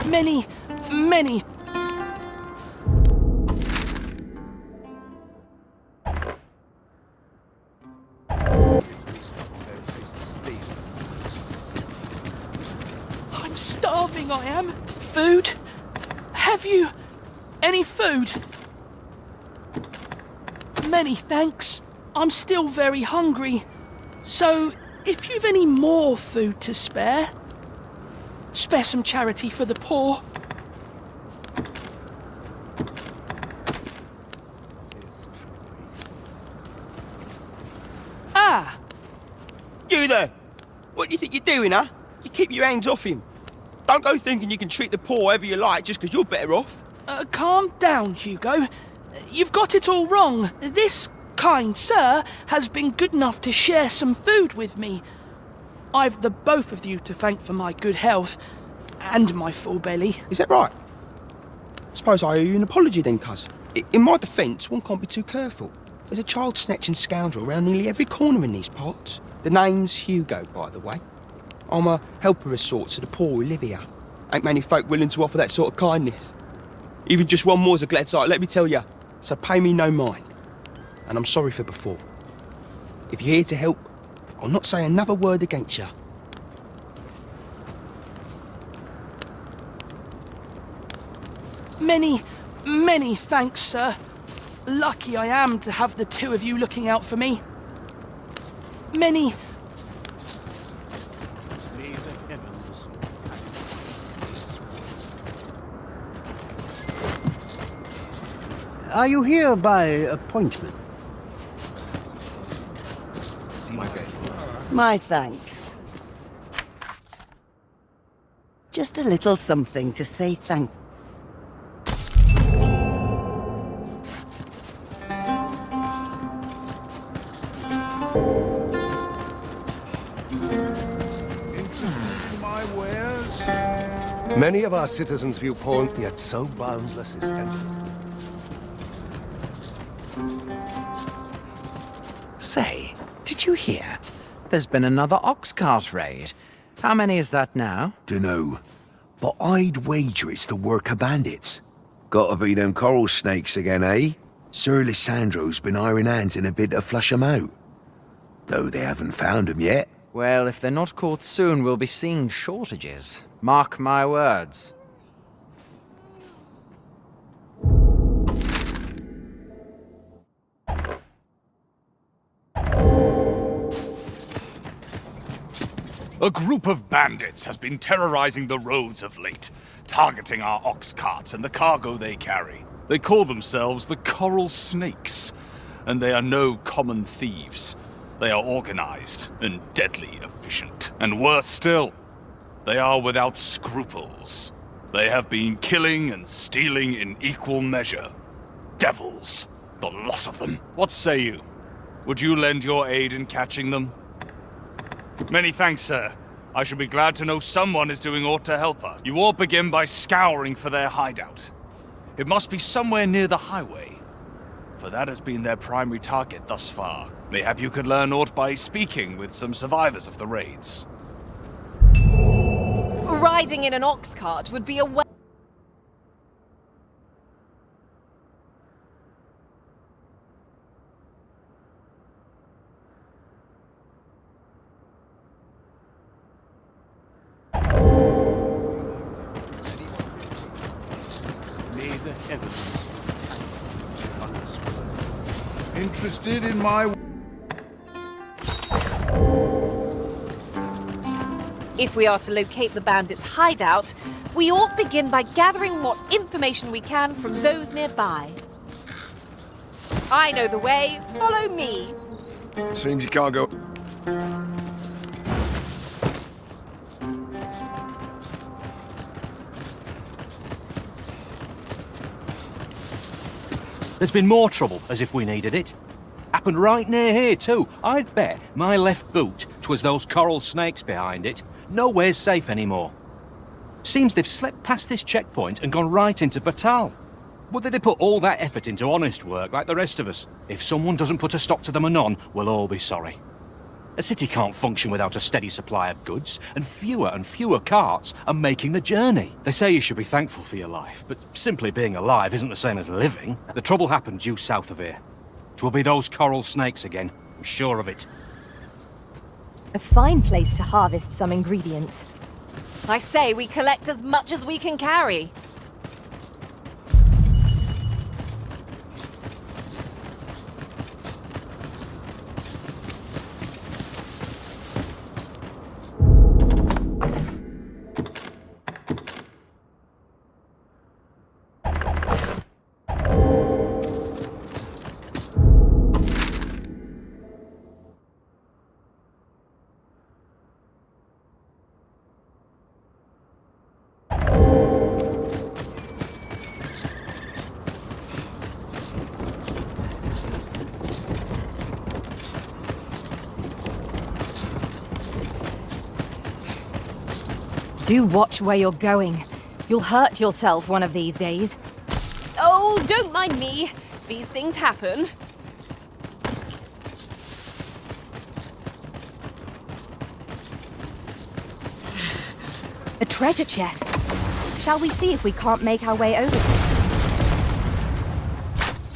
Many, many. I'm starving, I am. Food? Have you any food? Many thanks. I'm still very hungry. So, if you've any more food to spare some charity for the poor. Ah! You there! What do you think you're doing, huh? You keep your hands off him. Don't go thinking you can treat the poor however you like just because you're better off. Calm down, Hugo. You've got it all wrong. This kind sir has been good enough to share some food with me. I've the both of you to thank for my good health and my full belly. Is that right? Suppose I owe you an apology then, cuz. In my defence, one can't be too careful. There's a child-snatching scoundrel around nearly every corner in these parts. The name's Hugo, by the way. I'm a helper of sorts to the poor who live here. Ain't many folk willing to offer that sort of kindness. Even just one more's a glad sight, let me tell you. So pay me no mind. And I'm sorry for before. If you're here to help, I'll not say another word against you. Many, many thanks, sir. Lucky I am to have the two of you looking out for me. Many... Are you here by appointment? My thanks. Just a little something to say thank you. Many of our citizens view porn, yet so boundless is endless. Say, did you hear? There's been another ox cart raid. How many is that now? Dunno. But I'd wager it's the work of bandits. Gotta be them coral snakes again, eh? Sir Lissandro's been hiring hands in a bid to flush 'em out. Though they haven't found 'em yet. Well, if they're not caught soon, we'll be seeing shortages. Mark my words. A group of bandits has been terrorizing the roads of late, targeting our ox carts and the cargo they carry. They call themselves the Coral Snakes, and they are no common thieves. They are organized and deadly efficient. And worse still, they are without scruples. They have been killing and stealing in equal measure. Devils, the lot of them. What say you? Would you lend your aid in catching them? Many thanks, sir. I shall be glad to know someone is doing aught to help us. You all begin by scouring for their hideout. It must be somewhere near the highway, for that has been their primary target thus far. Mayhap you could learn aught by speaking with some survivors of the raids. Riding in an ox cart would be a Interested in my... If we are to locate the bandits' hideout, we ought begin by gathering what information we can from those nearby. I know the way. Follow me. Seems you can't go... There's been more trouble, as if we needed it. Happened right near here, too. I'd bet my left boot 'twas those coral snakes behind it. Nowhere's safe anymore. Seems they've slipped past this checkpoint and gone right into Batal. Whether they put all that effort into honest work like the rest of us. If someone doesn't put a stop to them anon, we'll all be sorry. A city can't function without a steady supply of goods, and fewer carts are making the journey. They say you should be thankful for your life, but simply being alive isn't the same as living. The trouble happened due south of here. 'Twill be those coral snakes again, I'm sure of it. A fine place to harvest some ingredients. I say we collect as much as we can carry. Do watch where you're going. You'll hurt yourself one of these days. Oh, don't mind me. These things happen. A treasure chest. Shall we see if we can't make our way over to it?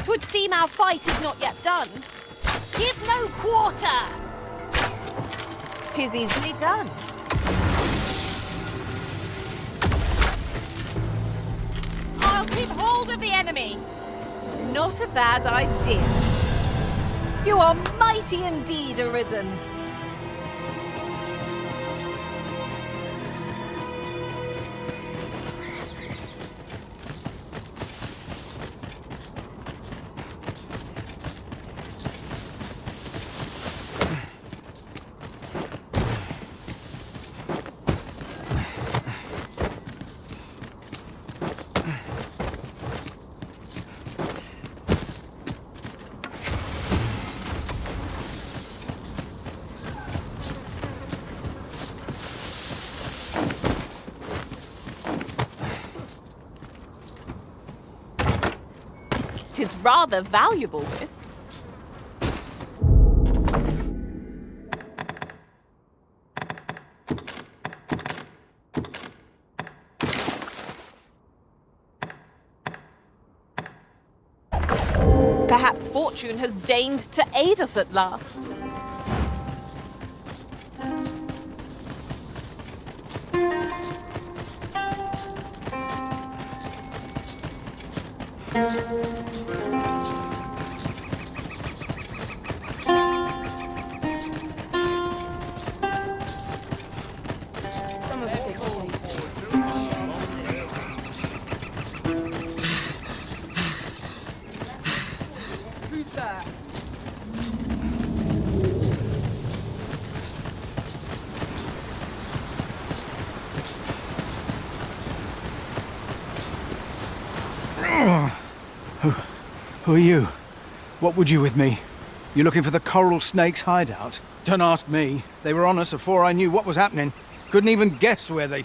'Twould seem our fight is not yet done. Give no quarter. 'Tis easily done. I'll keep hold of the enemy. Not a bad idea. You are mighty indeed, Arisen. Tis rather valuable, this. Perhaps fortune has deigned to aid us at last. Who are you? What would you with me? You looking for the coral snake's hideout? Don't ask me. They were on us before I knew what was happening. Couldn't even guess where they...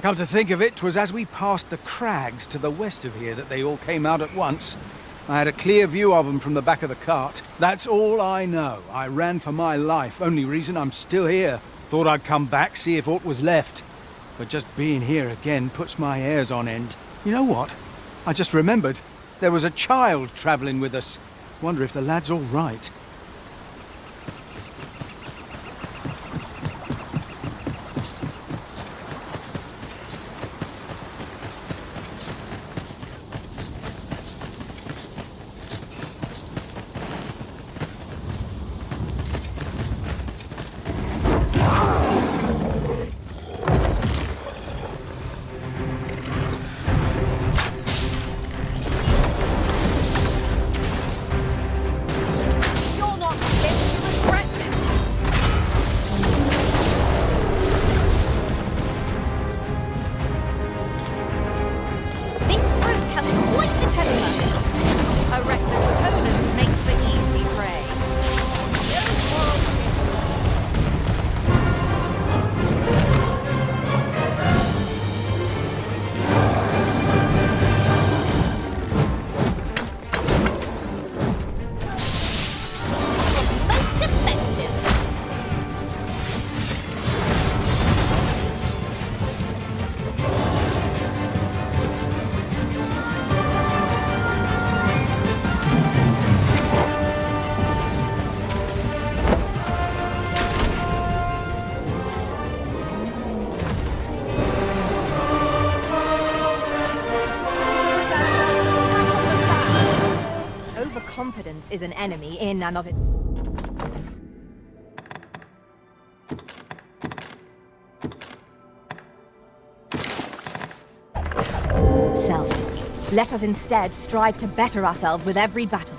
Come to think of it, 'twas as we passed the crags to the west of here that they all came out at once. I had a clear view of them from the back of the cart. That's all I know. I ran for my life. Only reason I'm still here. Thought I'd come back, see if aught was left. But just being here again puts my hairs on end. You know what? I just remembered. There was a child travelling with us. Wonder if the lad's all right. is an enemy in and of it. Self. Let us instead strive to better ourselves with every battle.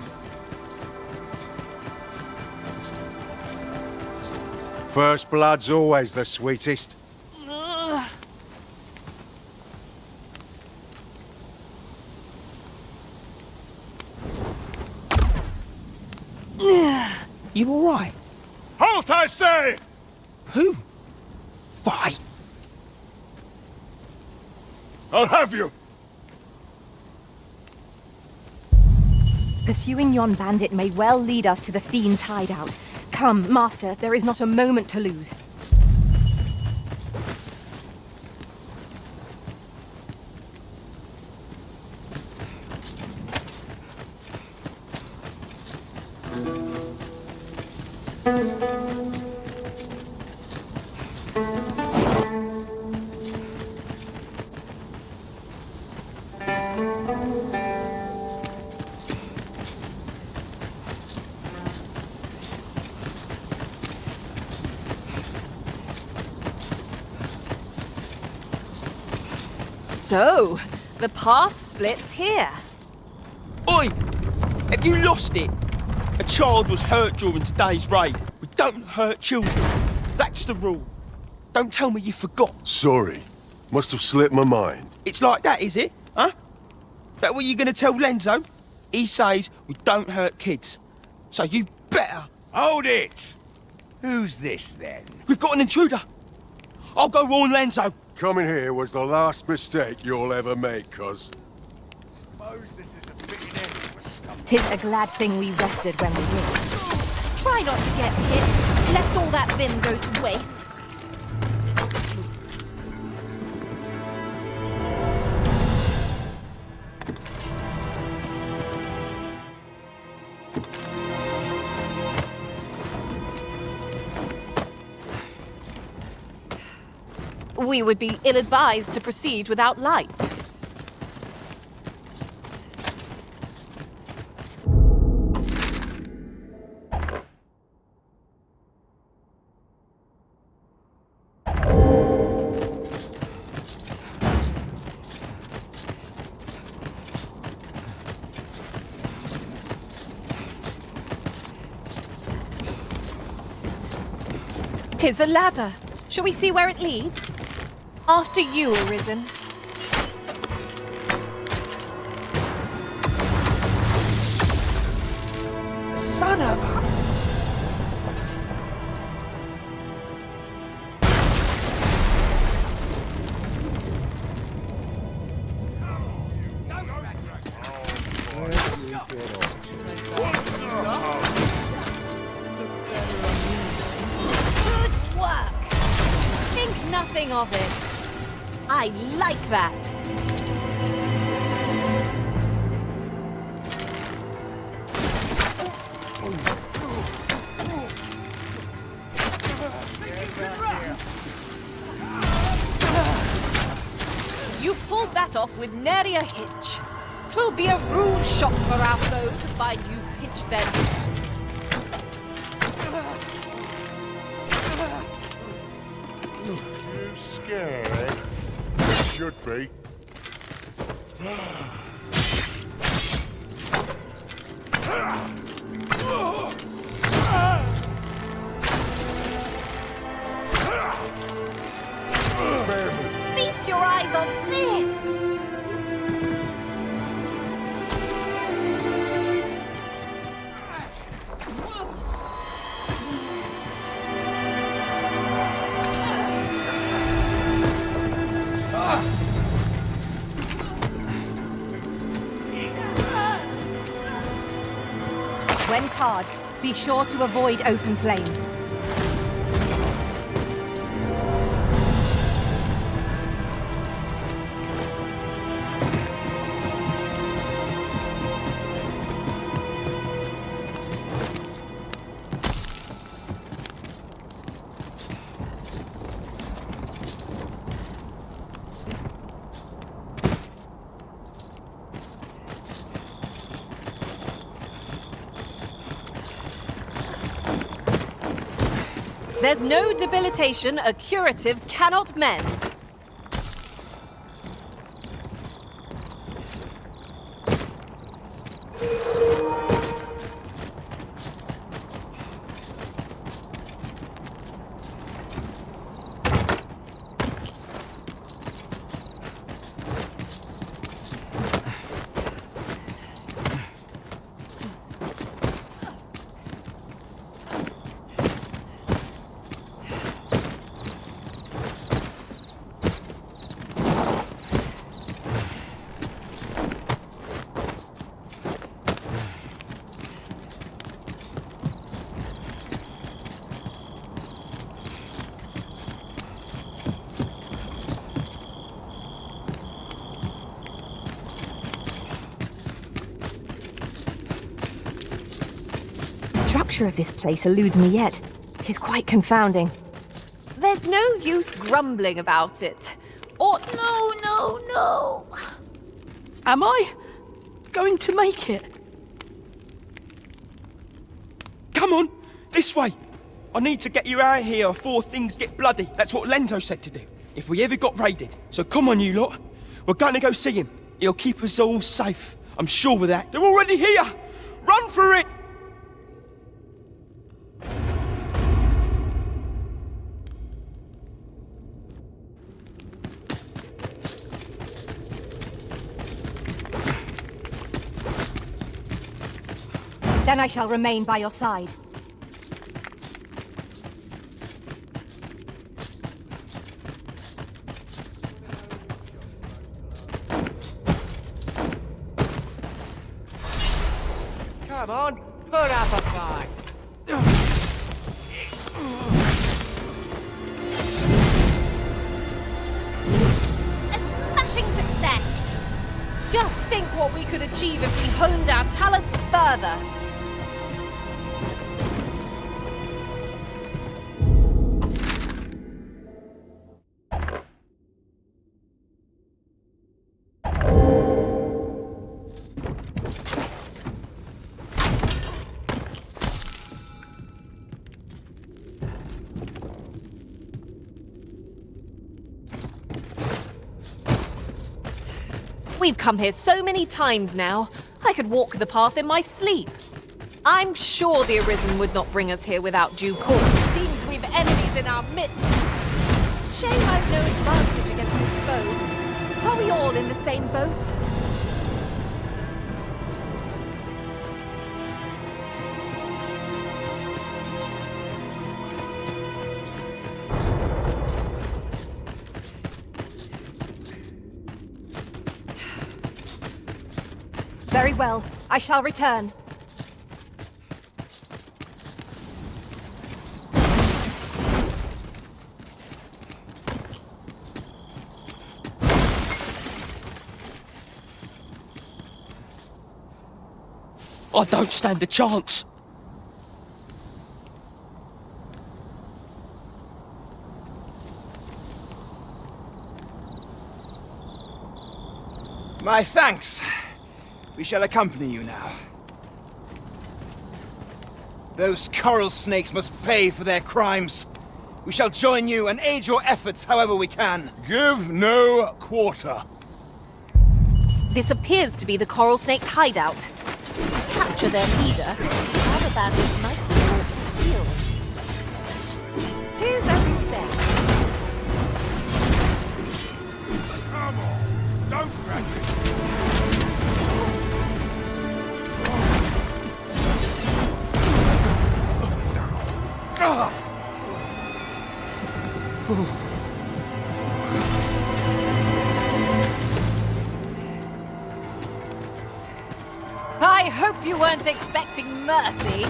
First blood's always the sweetest. You alright? Halt, I say! Who? Fight! I'll have you! Pursuing yon bandit may well lead us to the fiend's hideout. Come, Master, there is not a moment to lose. So, the path splits here. Oi! Have you lost it? A child was hurt during today's raid. We don't hurt children. That's the rule. Don't tell me you forgot. Sorry. Must have slipped my mind. It's like that, is it? Huh? That what you're gonna tell Lenzo? He says we don't hurt kids. So you better... Hold it! Who's this, then? We've got an intruder. I'll go warn Lenzo. Coming here was the last mistake you'll ever make, cuz. Suppose this is a fitting end for scum. 'Tis a glad thing we rested when we did. Try not to get hit, lest all that vim go to waste. We would be ill-advised to proceed without light. Tis a ladder. Shall we see where it leads? After you, Arisen. Son of a... Good work! Think nothing of it. I like that. You pulled that off with nary a hitch. 'Twill be a rude shock for our foe to find you pitched their boot. You scared, eh? Should be. Feast your eyes on this! When tarred, be sure to avoid open flame. There's no debilitation a curative cannot mend. The structure of this place eludes me yet. It is quite confounding. There's no use grumbling about it. Or no. Am I going to make it? Come on, this way. I need to get you out of here before things get bloody. That's what Lento said to do, if we ever got raided. So come on, you lot. We're going to go see him. He'll keep us all safe. I'm sure of that. They're already here. Run for it! Then I shall remain by your side. Come on, put up a fight. A smashing success! Just think what we could achieve if we honed our talents further. We've come here so many times now, I could walk the path in my sleep. I'm sure the Arisen would not bring us here without due cause. Seems we've enemies in our midst. Shame I've no advantage against this foe. Are we all in the same boat? Very well. I shall return. I don't stand a chance. My thanks. We shall accompany you now. Those coral snakes must pay for their crimes. We shall join you and aid your efforts however we can. Give no quarter. This appears to be the coral snake's hideout. If we capture their leader, other bandits might be brought to heel. 'Tis as you say. Come on, don't crash it. I hope you weren't expecting mercy.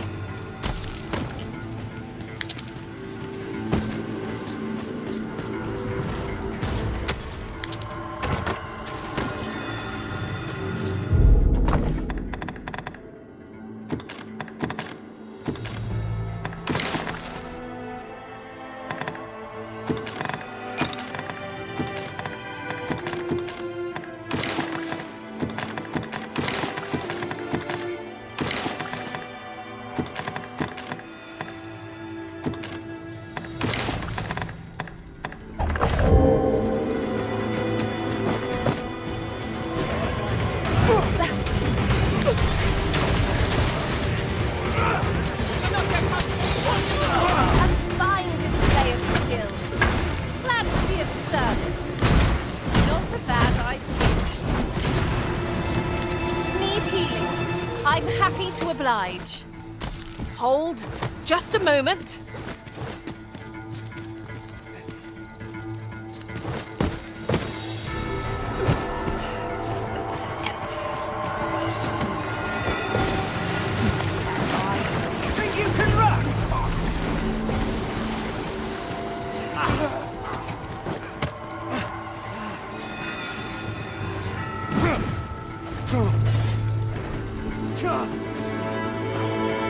I'm happy to oblige. Hold just a moment. Think you can run?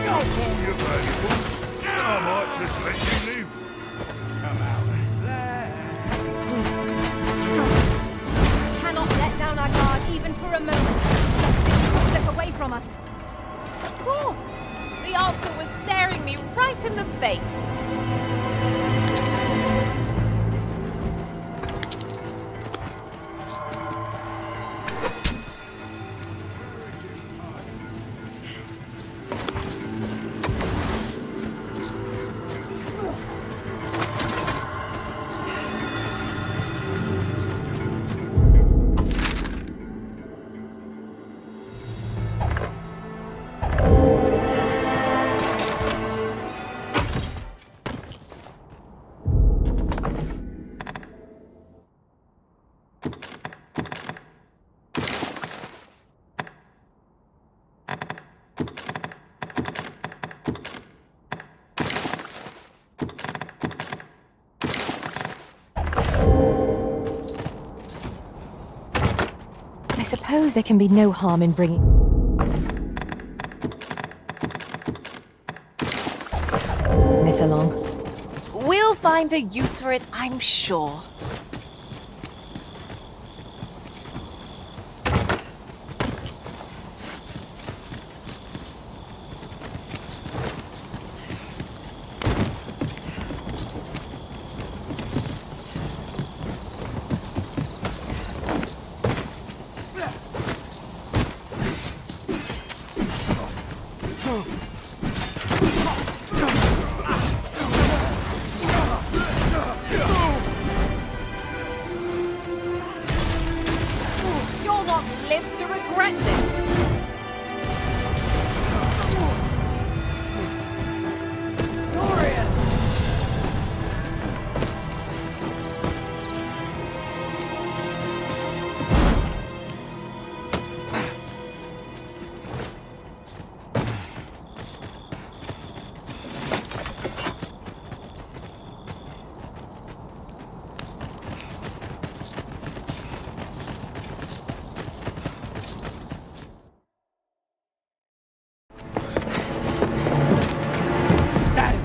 Don't pull your valuables. I might just let you live. Come out. Cannot let down our guard even for a moment. Justice will slip away from us. Of course. The answer was staring me right in the face. I suppose there can be no harm in bringing... this along. We'll find a use for it, I'm sure. You'll not live to regret this.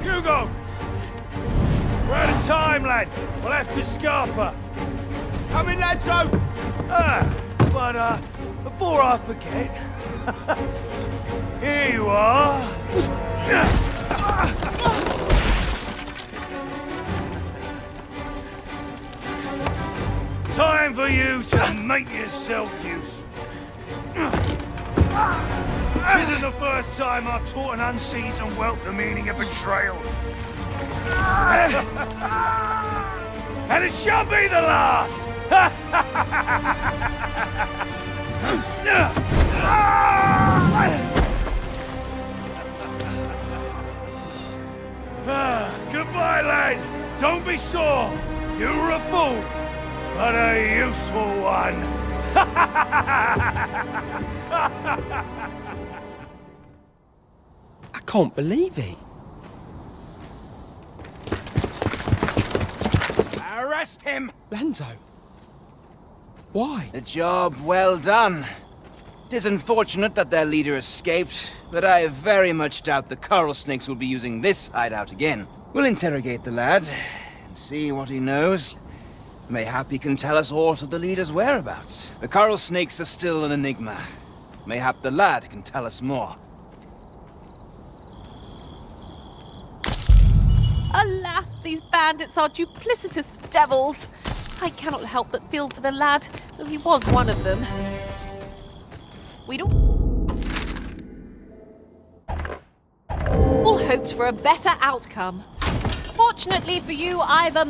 Hugo! We're out of time, lad. We'll have to scarper. Come in, lads, but before I forget, here you are. Time for you to make yourself useful. Tisn't the first time I've taught an unseasoned whelp the meaning of betrayal. And it shall be the last! Goodbye, lad. Don't be sore. You were a fool, but a useful one. I can't believe it. Arrest him! Lanzo. Why? A job well done. It is unfortunate that their leader escaped, but I very much doubt the coral snakes will be using this hideout again. We'll interrogate the lad and see what he knows. Mayhap he can tell us aught of the leader's whereabouts. The coral snakes are still an enigma. Mayhap the lad can tell us more. Alas, these bandits are duplicitous devils. I cannot help but feel for the lad, though he was one of them. We'd all hoped for a better outcome. Fortunately for you, I've a